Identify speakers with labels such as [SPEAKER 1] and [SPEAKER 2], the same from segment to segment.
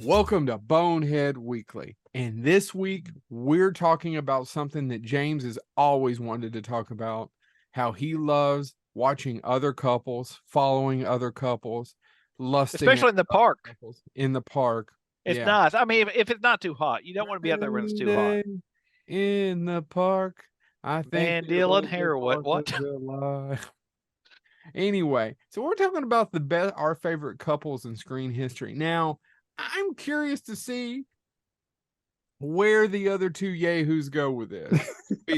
[SPEAKER 1] Welcome to Bonehead Weekly. And this week, we're talking about something that James has always wanted to talk about, how he loves watching other couples, following other couples, lusting
[SPEAKER 2] Especially in the park.
[SPEAKER 1] couples in the park.
[SPEAKER 2] It's
[SPEAKER 1] Yeah.
[SPEAKER 2] nice. I mean, if it's not too hot, you don't want to be out there when it's too hot.
[SPEAKER 1] In the park, I think
[SPEAKER 2] Man,
[SPEAKER 1] it
[SPEAKER 2] Dylan
[SPEAKER 1] was the
[SPEAKER 2] Harewood,
[SPEAKER 1] 4th
[SPEAKER 2] what?
[SPEAKER 1] of July. Anyway, so we're talking about our favorite couples in screen history. Now, I'm curious to see where the other two yahoos go with this.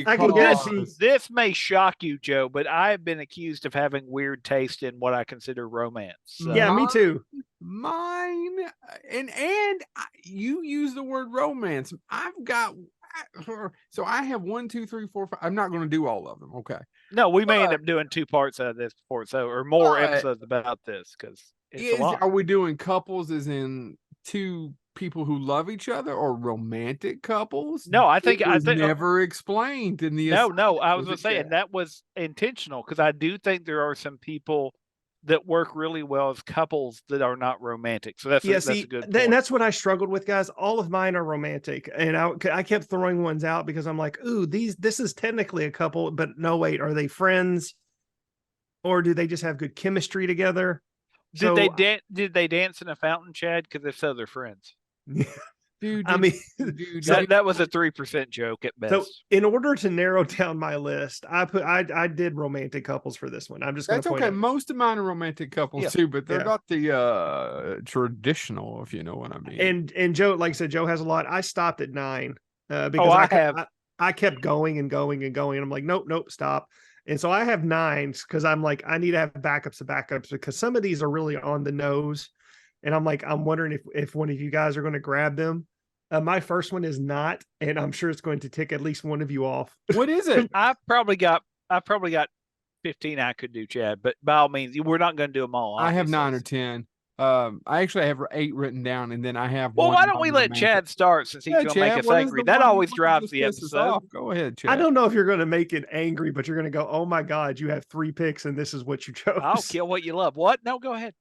[SPEAKER 3] I can guess
[SPEAKER 2] This may shock you, Joe, but I have been accused of having weird taste in what I consider romance. So.
[SPEAKER 3] Yeah, me too.
[SPEAKER 1] Mine, and you use the word romance. So I have 1, 2, 3, 4, 5. I'm not going to do all of them. Okay.
[SPEAKER 2] No, we may end up doing 2 parts of this or more episodes about this because it's a lot.
[SPEAKER 1] Are we doing couples as in two people who love each other, or romantic couples?
[SPEAKER 2] No, I think
[SPEAKER 1] never explained in the.
[SPEAKER 2] No. I was going to say, and that was intentional because I do think there are some people that work really well as couples that are not romantic. So that's a good point.
[SPEAKER 3] And that's what I struggled with, guys. All of mine are romantic, and I kept throwing ones out because I'm like, ooh, this is technically a couple, but no, wait, are they friends, or do they just have good chemistry together?
[SPEAKER 2] Did they dance in a fountain, Chad? Because if so, they're friends.
[SPEAKER 3] I mean,
[SPEAKER 2] that was a 3% joke at best.
[SPEAKER 3] So, in order to narrow down my list, I did romantic couples for this one. I'm just going to point out.
[SPEAKER 1] Most of mine are romantic couples too, but they're not the traditional, if you know what I mean.
[SPEAKER 3] And Joe, like I said, Joe has a lot. I stopped at 9 because I kept going and going and going. And I'm like, nope, stop. And so I have 9 because I'm like, I need to have backups because some of these are really on the nose. And I'm like, I'm wondering if one of you guys are going to grab them. My first one is not, and I'm sure it's going to tick at least one of you off.
[SPEAKER 1] What is it?
[SPEAKER 2] I probably got 15 I could do, Chad, but by all means, we're not going to do them all.
[SPEAKER 1] Obviously. I have 9 or 10. I actually have 8 written down, and then I have.
[SPEAKER 2] Well, why don't we let Chad start since he's going to make us angry? That always drives the episode.
[SPEAKER 1] Go ahead, Chad.
[SPEAKER 3] I don't know if you're going to make it angry, but you're going to go, oh my God, you have 3 picks, and this is what you chose.
[SPEAKER 2] I'll kill what you love. What? No, go ahead.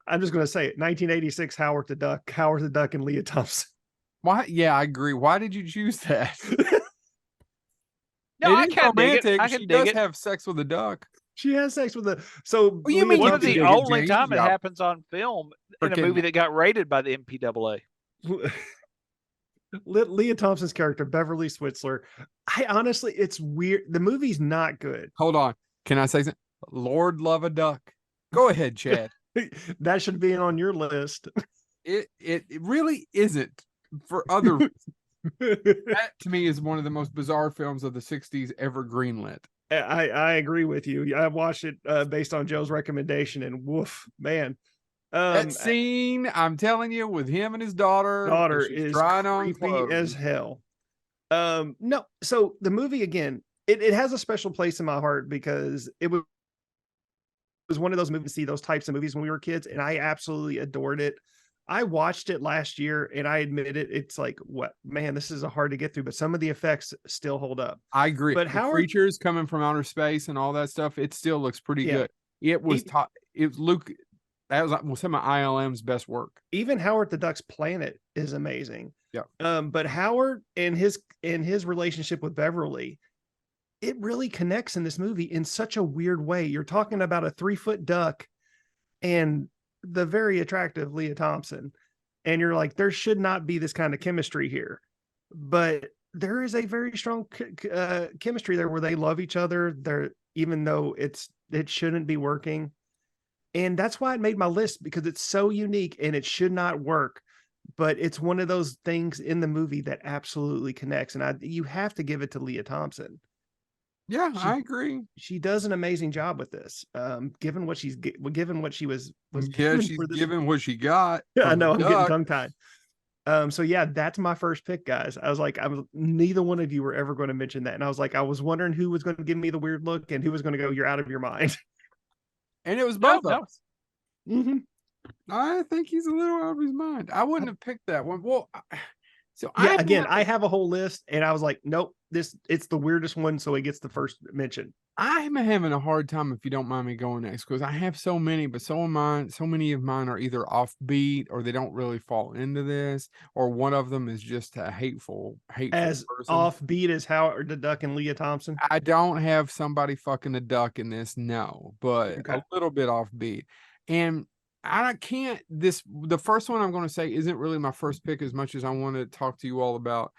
[SPEAKER 3] I'm just going to say it. 1986, Howard the Duck, and Leah Thompson.
[SPEAKER 1] Why? Yeah, I agree. Why did you choose that?
[SPEAKER 2] No, I can't dig it.
[SPEAKER 1] She does have sex with a duck.
[SPEAKER 3] She has sex with a. So
[SPEAKER 1] you mean
[SPEAKER 2] one of the only time it happens on film in a movie that got rated by the MPAA.
[SPEAKER 3] Leah Thompson's character, Beverly Switzler. I honestly, it's weird. The movie's not good.
[SPEAKER 1] Hold on. Can I say something? Lord love a duck. Go ahead, Chad.
[SPEAKER 3] That should be on your list.
[SPEAKER 1] It really isn't for other reasons. That to me is one of the most bizarre films of the 60s ever greenlit.
[SPEAKER 3] I agree with you. I watched it based on Joe's recommendation, and woof, man.
[SPEAKER 1] That scene, I'm telling you, with him and his daughter
[SPEAKER 3] is creepy as hell. No, so the movie again, it has a special place in my heart because it was one of those movies, see those types of movies when we were kids, and I absolutely adored it. I watched it last year, and I admit it. It's like, what, man, this is a hard to get through, but some of the effects still hold up.
[SPEAKER 1] I agree.
[SPEAKER 3] But
[SPEAKER 1] Howard, creatures coming from outer space and all that stuff, it still looks pretty good. It was Luke. That was some of ILM's best work.
[SPEAKER 3] Even Howard the Duck's planet is amazing.
[SPEAKER 1] Yeah.
[SPEAKER 3] But Howard and his relationship with Beverly, it really connects in this movie in such a weird way. You're talking about a 3-foot duck and the very attractive Leah Thompson. And you're like, there should not be this kind of chemistry here, but there is a very strong chemistry there where they love each other. Even though it shouldn't be working. And that's why it made my list, because it's so unique and it should not work, but it's one of those things in the movie that absolutely connects. And you have to give it to Leah Thompson.
[SPEAKER 1] Yeah, I agree.
[SPEAKER 3] She does an amazing job with this. Given what she's given what she was
[SPEAKER 1] she's given what she got.
[SPEAKER 3] Yeah, I know. I'm getting tongue tied. So yeah, that's my first pick, guys. I was like, neither one of you were ever going to mention that, and I was like, I was wondering who was going to give me the weird look and who was going to go, "You're out of your mind."
[SPEAKER 1] And it was both of us.
[SPEAKER 3] Mm-hmm.
[SPEAKER 1] I think he's a little out of his mind. I wouldn't have picked that one. Well, So
[SPEAKER 3] Yeah,
[SPEAKER 1] I'm
[SPEAKER 3] again,
[SPEAKER 1] not-
[SPEAKER 3] I have a whole list, and I was like, nope, it's the weirdest one, so it gets the first mention.
[SPEAKER 1] I'm having a hard time, if you don't mind me going next, because I have so many, but so many of mine are either offbeat or they don't really fall into this, or one of them is just a hateful
[SPEAKER 3] As
[SPEAKER 1] person.
[SPEAKER 3] offbeat as Howard the Duck and Leah Thompson.
[SPEAKER 1] I don't have somebody fucking a duck in this, no, but
[SPEAKER 3] Okay.
[SPEAKER 1] a little bit offbeat. And I can't the first one I'm going to say isn't really my first pick as much as I want to talk to you all about.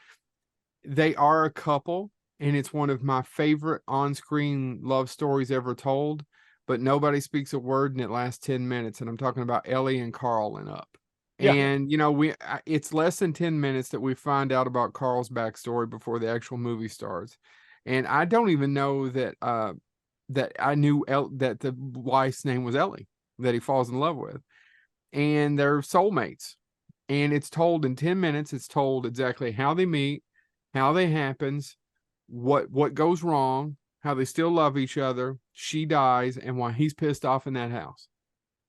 [SPEAKER 1] They are a couple, and it's one of my favorite on-screen love stories ever told, but nobody speaks a word and it lasts 10 minutes. And I'm talking about Ellie and Carl in Up.
[SPEAKER 2] Yeah.
[SPEAKER 1] And it's less than 10 minutes that we find out about Carl's backstory before the actual movie starts. And I don't even know that that I knew that the wife's name was Ellie, that he falls in love with. And they're soulmates. And it's told in 10 minutes. It's told exactly how they meet, how they happens, what goes wrong, how they still love each other, she dies, and why he's pissed off in that house.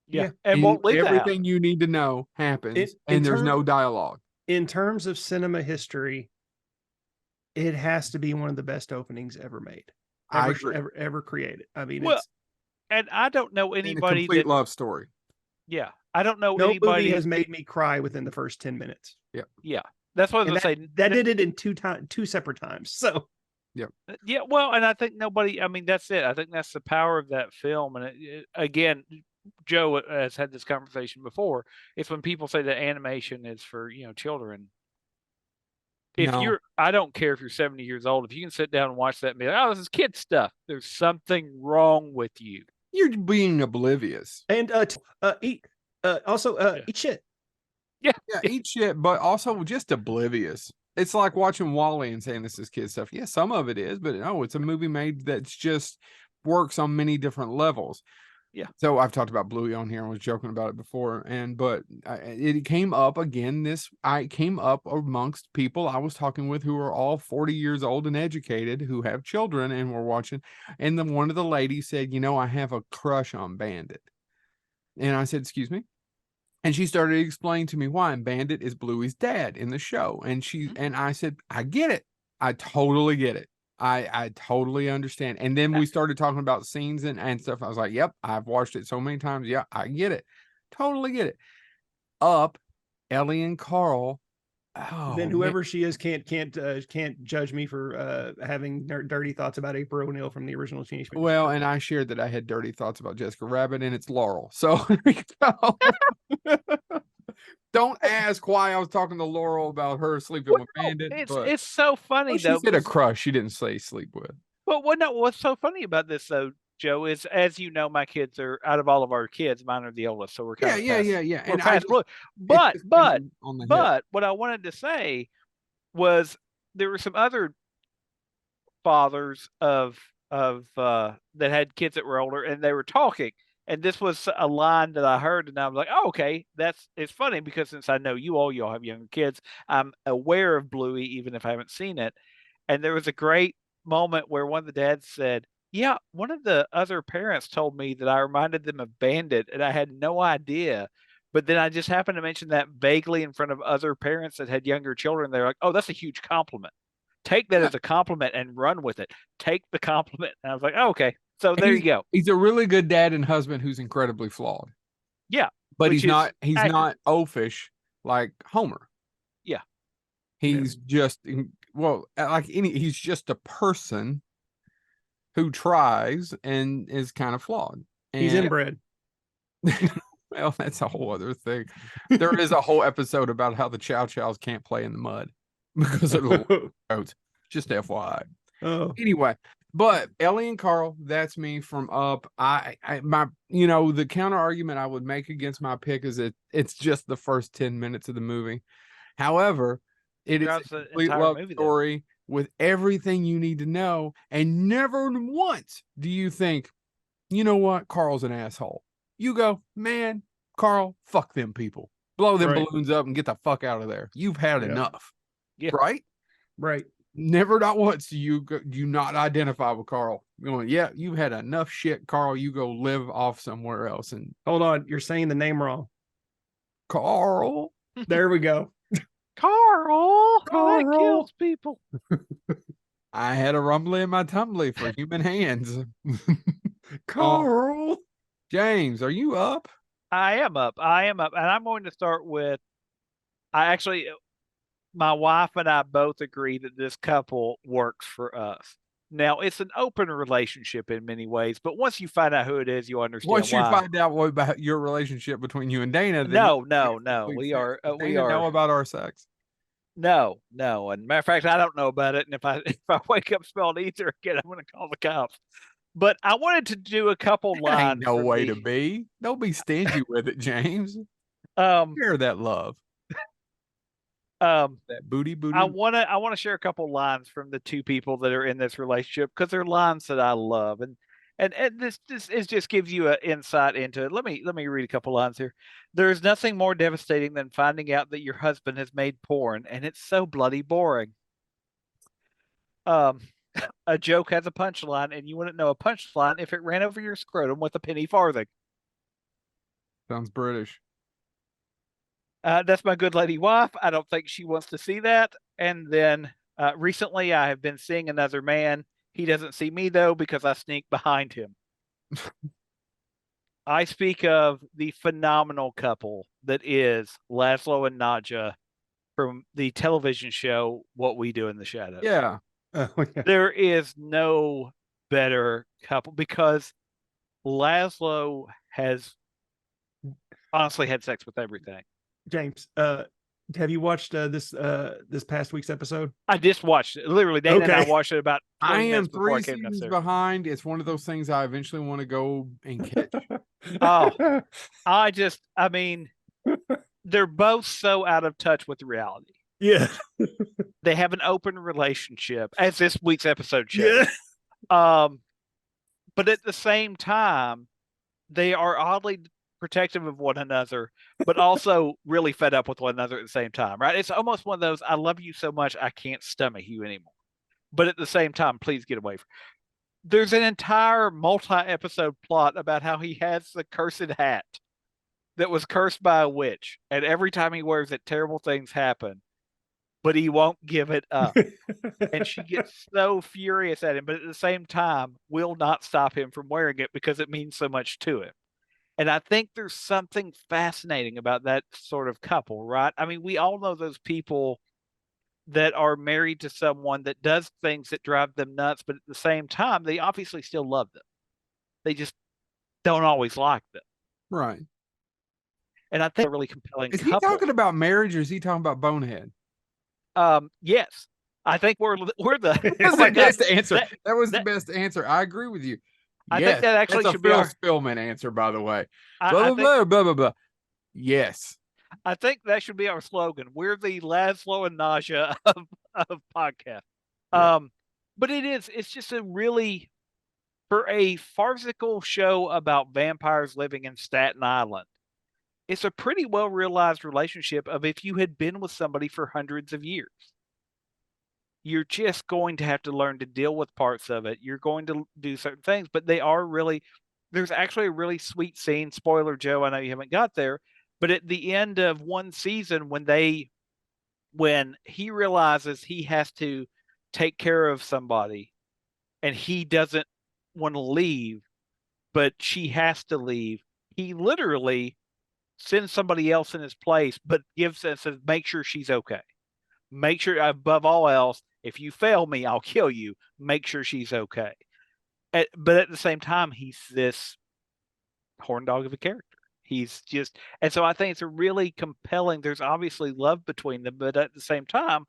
[SPEAKER 2] Yeah. And won't leave the house.
[SPEAKER 1] Everything you need to know happens, and there's no dialogue.
[SPEAKER 3] In terms of cinema history, it has to be one of the best openings ever made.
[SPEAKER 1] I agree.
[SPEAKER 3] Ever created. I mean,
[SPEAKER 2] Well,
[SPEAKER 3] it's
[SPEAKER 2] And I don't know
[SPEAKER 1] And a
[SPEAKER 2] anybody
[SPEAKER 1] complete
[SPEAKER 2] that,
[SPEAKER 1] love story.
[SPEAKER 2] yeah, I don't know
[SPEAKER 3] no
[SPEAKER 2] anybody
[SPEAKER 3] movie has made me cry within the first 10 minutes.
[SPEAKER 2] Yeah. That's what I was
[SPEAKER 3] And
[SPEAKER 2] going to say.
[SPEAKER 3] that did it in two separate times. So
[SPEAKER 2] Yeah, well, and I think nobody. I mean, that's it. I think that's the power of that film. And again, Joe has had this conversation before. It's when people say that animation is for children. If
[SPEAKER 1] No.
[SPEAKER 2] you're, I don't care if you're 70 years old. If you can sit down and watch that and be like, "Oh, this is kid stuff," there's something wrong with you.
[SPEAKER 1] You're being oblivious.
[SPEAKER 3] and eat eat shit.
[SPEAKER 1] Yeah, eat shit, but also just oblivious. It's like watching Wall-E and saying this is kid stuff. Yeah, some of it is, but no, it's a movie made that's just works on many different levels.
[SPEAKER 2] Yeah.
[SPEAKER 1] So I've talked about Bluey on here and was joking about it before, but it came up again. I came up amongst people I was talking with who are all 40 years old and educated, who have children and were watching. And then one of the ladies said, I have a crush on Bandit. And I said, excuse me? And she started explaining to me why. And Bandit is Bluey's dad in the show. And and I said, I get it. I totally get it. I totally understand. And then we started talking about scenes and stuff. I was like, yep, I've watched it so many times. Yeah, I get it. Totally get it. Up, Ellie and Carl. Oh,
[SPEAKER 3] Then whoever she is can't judge me for having dirty thoughts about April O'Neil from the original Teenage Mutant
[SPEAKER 1] Well,
[SPEAKER 3] Ninja
[SPEAKER 1] and I shared that I had dirty thoughts about Jessica Rabbit, and it's Laurel. So there you go. Don't ask why I was talking to Laurel about her sleeping with Bandit.
[SPEAKER 2] It's so funny
[SPEAKER 1] She
[SPEAKER 2] though.
[SPEAKER 1] said a crush. She didn't say sleep with.
[SPEAKER 2] But what's so funny about this though, Joe, is as you know, my kids are out of all of our kids, mine are the oldest, so we're kind of
[SPEAKER 1] Yeah.
[SPEAKER 2] We're
[SPEAKER 1] And
[SPEAKER 2] past Blue. But what I wanted to say was there were some other fathers of that had kids that were older, and they were talking, and this was a line that I heard, and I was like, oh, okay, it's funny because since I know you all have younger kids, I'm aware of Bluey even if I haven't seen it. And there was a great moment where one of the dads said, yeah, one of the other parents told me that I reminded them of Bandit, and I had no idea. But then I just happened to mention that vaguely in front of other parents that had younger children. They're like, oh, that's a huge compliment. Take that as a compliment and run with it. Take the compliment. And I was like, oh, okay. So there you go.
[SPEAKER 1] He's a really good dad and husband who's incredibly flawed.
[SPEAKER 2] Yeah.
[SPEAKER 1] But he's not oafish like Homer.
[SPEAKER 2] Yeah.
[SPEAKER 1] He's just he's just a person who tries and is kind of flawed. And
[SPEAKER 3] He's inbred.
[SPEAKER 1] Well, that's a whole other thing. There is a whole episode about how the Chow Chows can't play in the mud because of the roads. Just FYI.
[SPEAKER 3] Oh.
[SPEAKER 1] Anyway, but Ellie and Carl, that's me from Up. The counter argument I would make against my pick is it's just the first 10 minutes of the movie. However, it is a complete love story with everything you need to know, and never once do you think, you know what, Carl's an asshole. You go, man, Carl, fuck them people. Blow them balloons up and get the fuck out of there. You've had enough.
[SPEAKER 2] Yeah.
[SPEAKER 1] Right?
[SPEAKER 3] Right.
[SPEAKER 1] Never, not once do you not identify with Carl. Going, yeah, you've had enough shit, Carl. You go live off somewhere else. And
[SPEAKER 3] hold on, you're saying the name wrong.
[SPEAKER 1] Carl.
[SPEAKER 3] There we go.
[SPEAKER 2] Carl, that
[SPEAKER 3] Carl.
[SPEAKER 2] kills people.
[SPEAKER 1] I had a rumbly in my tumbly for human hands.
[SPEAKER 3] Carl.
[SPEAKER 1] James, are you up?
[SPEAKER 2] I am up. And I'm going to start with. My wife and I both agree that this couple works for us. Now, it's an open relationship in many ways, but once you find out who it is, you understand
[SPEAKER 1] Once you
[SPEAKER 2] why.
[SPEAKER 1] find out what about your relationship between you and Dana, then
[SPEAKER 2] No.
[SPEAKER 1] we
[SPEAKER 2] We are.
[SPEAKER 1] know about our sex.
[SPEAKER 2] No. And matter of fact, I don't know about it. And if I wake up smelling ether again, I'm going to call the cops. But I wanted to do a couple
[SPEAKER 1] That
[SPEAKER 2] lines.
[SPEAKER 1] ain't no way to be. Don't be stingy with it, James. Share that love. That booty.
[SPEAKER 2] I want to share a couple lines from the two people that are in this relationship because they're lines that I love, and this just gives you an insight into it. Let me read a couple lines here. There is nothing more devastating than finding out that your husband has made porn, and it's so bloody boring. A joke has a punchline, and you wouldn't know a punchline if it ran over your scrotum with a penny farthing.
[SPEAKER 1] Sounds British.
[SPEAKER 2] That's my good lady wife. I don't think she wants to see that. And then recently I have been seeing another man. He doesn't see me though because I sneak behind him. I speak of the phenomenal couple that is Laszlo and Nadja from the television show What We Do in the Shadows.
[SPEAKER 1] Yeah.
[SPEAKER 3] Oh, yeah.
[SPEAKER 2] There is no better couple because Laszlo has honestly had sex with everything.
[SPEAKER 3] James, have you watched this past week's episode?
[SPEAKER 2] I just watched it. Literally, Dana and I watched it about 20
[SPEAKER 1] I am
[SPEAKER 2] minutes before
[SPEAKER 1] 3
[SPEAKER 2] I came
[SPEAKER 1] seasons
[SPEAKER 2] downstairs.
[SPEAKER 1] behind. It's one of those things I eventually want to go and catch.
[SPEAKER 2] Oh, I mean, they're both so out of touch with reality.
[SPEAKER 3] Yeah.
[SPEAKER 2] They have an open relationship, as this week's episode shows.
[SPEAKER 3] Yeah.
[SPEAKER 2] But at the same time, they are oddly protective of one another, but also really fed up with one another at the same time, right? It's almost one of those, I love you so much, I can't stomach you anymore. But at the same time, please get away from. There's an entire multi-episode plot about how he has the cursed hat that was cursed by a witch, and every time he wears it, terrible things happen, but he won't give it up. And she gets so furious at him, but at the same time will not stop him from wearing it because it means so much to him. And I think there's something fascinating about that sort of couple, right? I mean, we all know those people that are married to someone that does things that drive them nuts, but at the same time, they obviously still love them. They just don't always like them.
[SPEAKER 1] Right.
[SPEAKER 2] And I think a really compelling
[SPEAKER 1] Is
[SPEAKER 2] couple.
[SPEAKER 1] he talking about marriage or is he talking about Bonehead?
[SPEAKER 2] Yes. I think we're the
[SPEAKER 1] That was the best answer. That was the best answer. I agree with you.
[SPEAKER 2] I think that actually
[SPEAKER 1] that's
[SPEAKER 2] should
[SPEAKER 1] a
[SPEAKER 2] be
[SPEAKER 1] Phil
[SPEAKER 2] our
[SPEAKER 1] Spillman answer, by the way.
[SPEAKER 2] I think,
[SPEAKER 1] Blah. Yes.
[SPEAKER 2] I think that should be our slogan. We're the Laszlo and Nadja of podcast.
[SPEAKER 1] Yeah.
[SPEAKER 2] But it's just a really, for a farcical show about vampires living in Staten Island, it's a pretty well realized relationship of if you had been with somebody for hundreds of years. You're just going to have to learn to deal with parts of it. You're going to do certain things, but they are really, there's actually a really sweet scene. Spoiler, Joe, I know you haven't got there, but at the end of one season, when he realizes he has to take care of somebody and he doesn't want to leave, but she has to leave, he literally sends somebody else in his place, but says, make sure she's okay. Make sure, above all else, if you fail me, I'll kill you. Make sure she's okay. But at the same time, he's this horn dog of a character. He's just, and so I think it's a really compelling, there's obviously love between them, but at the same time,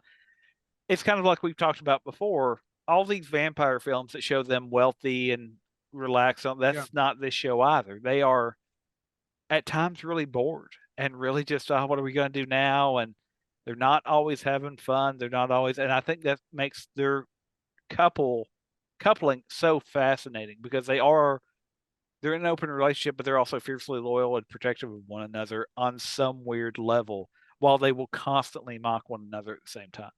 [SPEAKER 2] it's kind of like we've talked about before, all these vampire films that show them wealthy and relaxed, that's not this show either. They are at times really bored and really just, what are we going to do now? And they're not always having fun. They're not always, and I think that makes their coupling so fascinating because they're in an open relationship, but they're also fiercely loyal and protective of one another on some weird level, while they will constantly mock one another at the same time.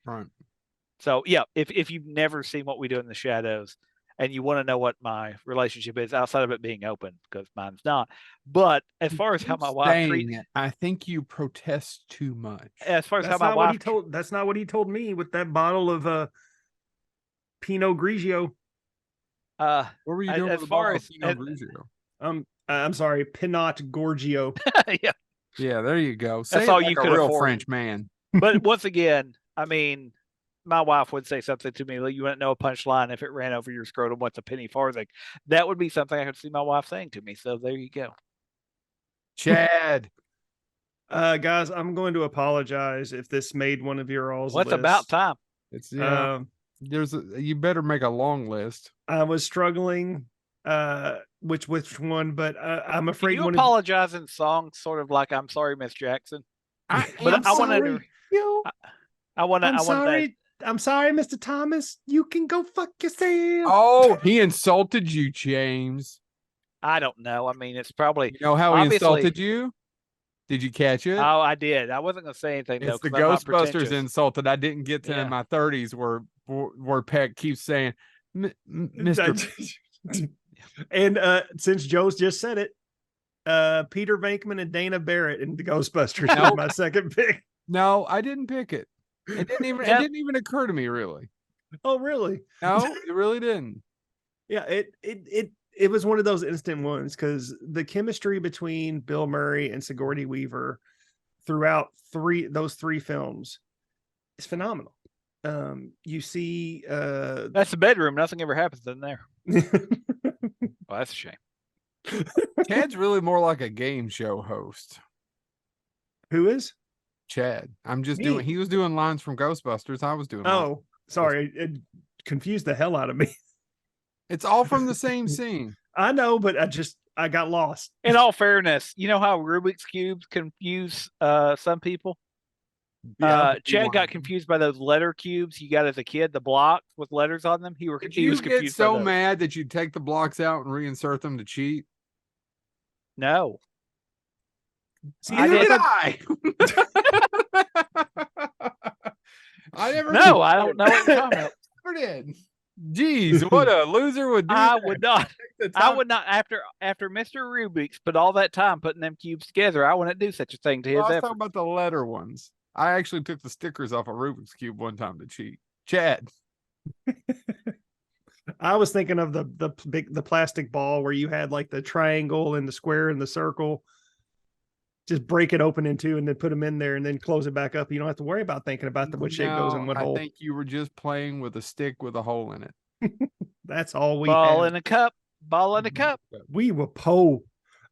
[SPEAKER 1] Right.
[SPEAKER 2] So yeah, if you've never seen What We Do in the Shadows, and you want to know what my relationship is outside of it being open, because mine's not. But as far as how my wife treats,
[SPEAKER 1] I think you protest too much.
[SPEAKER 2] as far as
[SPEAKER 3] That's
[SPEAKER 2] how my
[SPEAKER 3] not what
[SPEAKER 2] wife,
[SPEAKER 3] he told. That's not what he told me with that bottle of Pinot Grigio.
[SPEAKER 1] What were you doing
[SPEAKER 2] as
[SPEAKER 1] with the
[SPEAKER 2] far
[SPEAKER 1] bottle
[SPEAKER 2] as
[SPEAKER 1] of Pinot Grigio?
[SPEAKER 3] I'm sorry, Pinot Gorgio.
[SPEAKER 2] yeah,
[SPEAKER 1] Yeah, there you go.
[SPEAKER 2] That's
[SPEAKER 1] Say it
[SPEAKER 2] all
[SPEAKER 1] like
[SPEAKER 2] you
[SPEAKER 1] a
[SPEAKER 2] could
[SPEAKER 1] real
[SPEAKER 2] afford.
[SPEAKER 1] French man.
[SPEAKER 2] But once again, I mean, my wife would say something to me like, "You wouldn't know a punchline if it ran over your scrotum. What's a penny farthing?" That would be something I could see my wife saying to me. So there you go.
[SPEAKER 1] Chad.
[SPEAKER 3] Guys, I'm going to apologize if this made one of your all's
[SPEAKER 2] What's
[SPEAKER 3] lists.
[SPEAKER 2] about time?
[SPEAKER 1] It's you better make a long list.
[SPEAKER 3] I was struggling which one, but I'm afraid
[SPEAKER 2] Can you apologize in song, sort of like "I'm sorry, Miss Jackson"?
[SPEAKER 1] I'm
[SPEAKER 3] sorry. I'm sorry, Mr. Thomas. You can go fuck yourself.
[SPEAKER 1] Oh, he insulted you, James.
[SPEAKER 2] I don't know. I mean, it's probably.
[SPEAKER 1] You know how he insulted you? Did you catch it?
[SPEAKER 2] Oh, I did. I wasn't going to say anything though.
[SPEAKER 1] It's the Ghostbusters insulted. I didn't get to in my 30s where Peck keeps saying, Mr.
[SPEAKER 3] And since Joe's just said it, Peter Venkman and Dana Barrett in the Ghostbusters is my second pick.
[SPEAKER 1] No, I didn't pick it. It didn't even it didn't even occur to me, really.
[SPEAKER 3] Oh, really?
[SPEAKER 1] No, it really didn't.
[SPEAKER 3] Yeah, it was one of those instant ones because the chemistry between Bill Murray and Sigourney Weaver throughout those three films is phenomenal. You see
[SPEAKER 2] that's the bedroom. Nothing ever happens in there. Well, that's a shame.
[SPEAKER 1] Chad's really more like a game show host.
[SPEAKER 3] Who is?
[SPEAKER 1] Chad. I'm just doing. He was doing lines from Ghostbusters. I was doing.
[SPEAKER 3] Oh, sorry, it confused the hell out of me.
[SPEAKER 1] It's all from the same scene.
[SPEAKER 3] I know, but I got lost.
[SPEAKER 2] In all fairness, you know how Rubik's cubes confuse some people. Yeah, Chad got confused by those letter cubes you got as a kid, the blocks with letters on them. He was confused.
[SPEAKER 1] Get so mad that you'd take the blocks out and reinsert them to cheat?
[SPEAKER 2] No.
[SPEAKER 1] See, I did. I never.
[SPEAKER 2] No, I don't know what you're talking about.
[SPEAKER 1] Never did. Jeez, what a loser would do.
[SPEAKER 2] I would not. I would not. After Mr. Rubik's put all that time putting them cubes together, I wouldn't do such a thing to his effort. I was
[SPEAKER 1] talking about the letter ones. I actually took the stickers off a Rubik's Cube one time to cheat. Chad.
[SPEAKER 3] I was thinking of the plastic ball where you had like the triangle and the square and the circle. Just break it open in two and then put them in there and then close it back up. You don't have to worry about thinking about what shape goes in what hole.
[SPEAKER 1] I think you were just playing with a stick with a hole in it.
[SPEAKER 3] That's all we
[SPEAKER 2] ball
[SPEAKER 3] had.
[SPEAKER 2] In a cup. Ball in a cup.
[SPEAKER 3] We were po.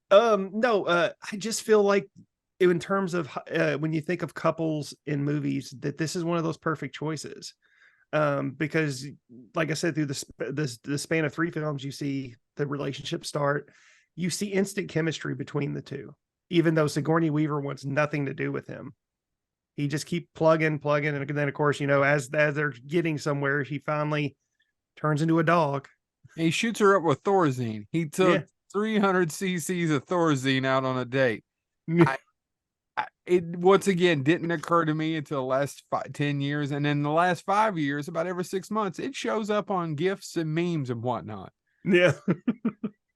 [SPEAKER 3] I just feel like in terms of when you think of couples in movies, that this is one of those perfect choices. Because like I said, through the span of three films, you see the relationship start. You see instant chemistry between the two. Even though Sigourney Weaver wants nothing to do with him, he just keep plugging, and then of course, as they're getting somewhere, he finally turns into a dog.
[SPEAKER 1] He shoots her up with Thorazine. He took 300 cc's of Thorazine out on a date. It once again didn't occur to me until the last 10 years, and in the last 5 years, about every 6 months, it shows up on GIFs and memes and whatnot.
[SPEAKER 3] Yeah.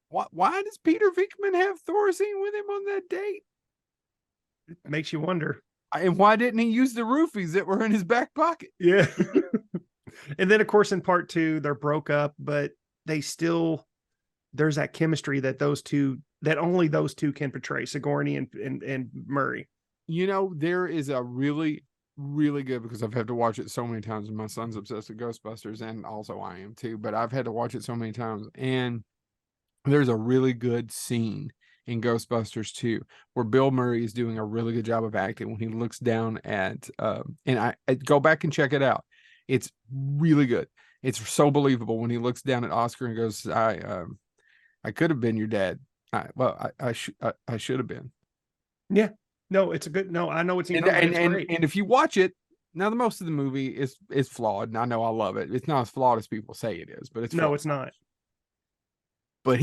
[SPEAKER 1] Why does Peter Venkman have Thorazine with him on that date?
[SPEAKER 3] It makes you wonder.
[SPEAKER 1] And why didn't he use the roofies that were in his back pocket?
[SPEAKER 3] Yeah. And then, of course, in part two, they're broke up, but there's that chemistry that only those two can portray, Sigourney and Murray.
[SPEAKER 1] There is a really, really good, because I've had to watch it so many times, and my son's obsessed with Ghostbusters, and also I am too, but I've had to watch it so many times, and there's a really good scene in Ghostbusters 2 where Bill Murray is doing a really good job of acting when he looks down at and I go back and check it out. It's really good. It's so believable when he looks down at Oscar and goes, I could have been your dad. I should have been.
[SPEAKER 3] Yeah. No, it's a good. No, I know what's
[SPEAKER 1] and if you watch it now, the most of the movie is flawed, and I know I love it. It's not as flawed as people say it is, but it's flawed.
[SPEAKER 3] It's not.
[SPEAKER 1] But